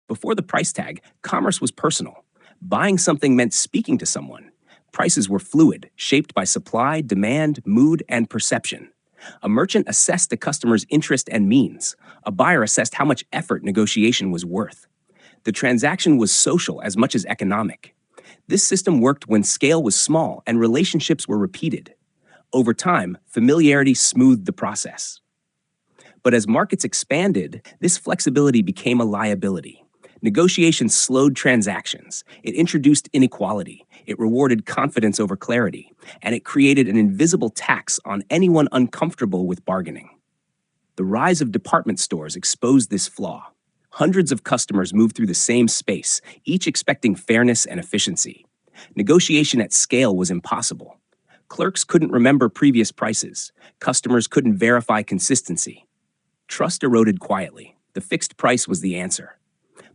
Before the price tag, commerce was personal. Buying something meant speaking to someone. Prices were fluid, shaped by supply, demand, mood, and perception. A merchant assessed the customer's interest and means. A buyer assessed how much effort negotiation was worth. The transaction was social as much as economic. This system worked when scale was small and relationships were repeated. Over time, familiarity smoothed the process. But as markets expanded, this flexibility became a liability. Negotiation slowed transactions. It introduced inequality. It rewarded confidence over clarity. And it created an invisible tax on anyone uncomfortable with bargaining. The rise of department stores exposed this flaw. Hundreds of customers moved through the same space, each expecting fairness and efficiency. Negotiation at scale was impossible. Clerks couldn't remember previous prices. Customers couldn't verify consistency. Trust eroded quietly. The fixed price was the answer.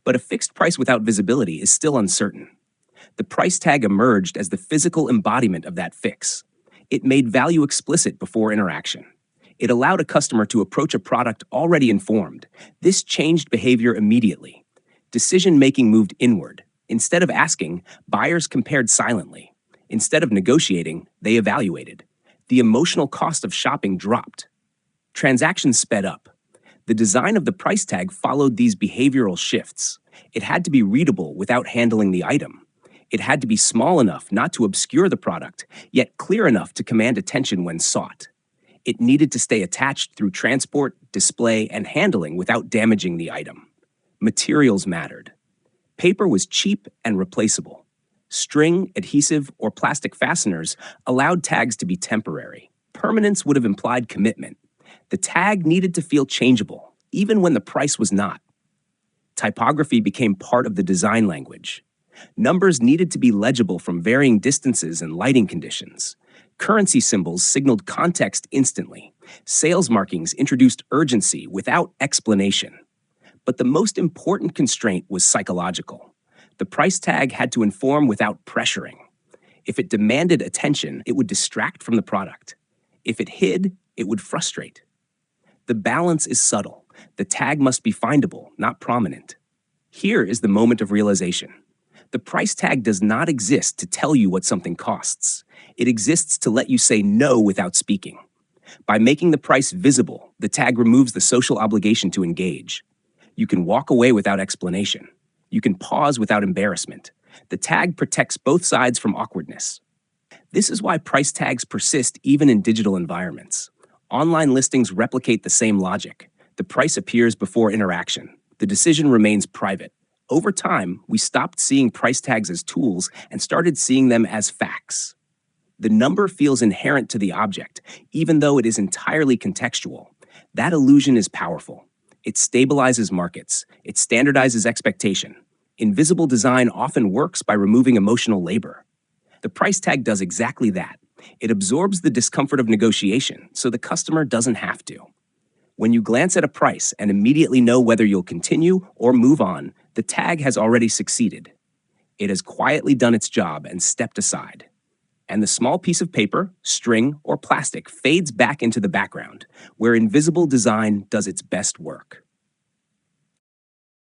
But a fixed price without visibility is still uncertain. The price tag emerged as the physical embodiment of that fix. It made value explicit before interaction. It allowed a customer to approach a product already informed. This changed behavior immediately. Decision-making moved inward. Instead of asking, buyers compared silently. Instead of negotiating, they evaluated. The emotional cost of shopping dropped. Transactions sped up. The design of the price tag followed these behavioral shifts. It had to be readable without handling the item. It had to be small enough not to obscure the product, yet clear enough to command attention when sought. It needed to stay attached through transport, display, and handling without damaging the item. Materials mattered. Paper was cheap and replaceable. String, adhesive, or plastic fasteners allowed tags to be temporary. Permanence would have implied commitment. The tag needed to feel changeable, even when the price was not. Typography became part of the design language. Numbers needed to be legible from varying distances and lighting conditions. Currency symbols signaled context instantly. Sales markings introduced urgency without explanation. But the most important constraint was psychological. The price tag had to inform without pressuring. If it demanded attention, it would distract from the product. If it hid, it would frustrate. The balance is subtle. The tag must be findable, not prominent. Here is the moment of realization. The price tag does not exist to tell you what something costs. It exists to let you say no without speaking. By making the price visible, the tag removes the social obligation to engage. You can walk away without explanation. You can pause without embarrassment. The tag protects both sides from awkwardness. This is why price tags persist even in digital environments. Online listings replicate the same logic. The price appears before interaction. The decision remains private. Over time, we stopped seeing price tags as tools and started seeing them as facts. The number feels inherent to the object, even though it is entirely contextual. That illusion is powerful. It stabilizes markets. It standardizes expectation. Invisible design often works by removing emotional labor. The price tag does exactly that. It absorbs the discomfort of negotiation, so the customer doesn't have to. When you glance at a price and immediately know whether you'll continue or move on, the tag has already succeeded. It has quietly done its job and stepped aside. And the small piece of paper, string, or plastic fades back into the background, where invisible design does its best work.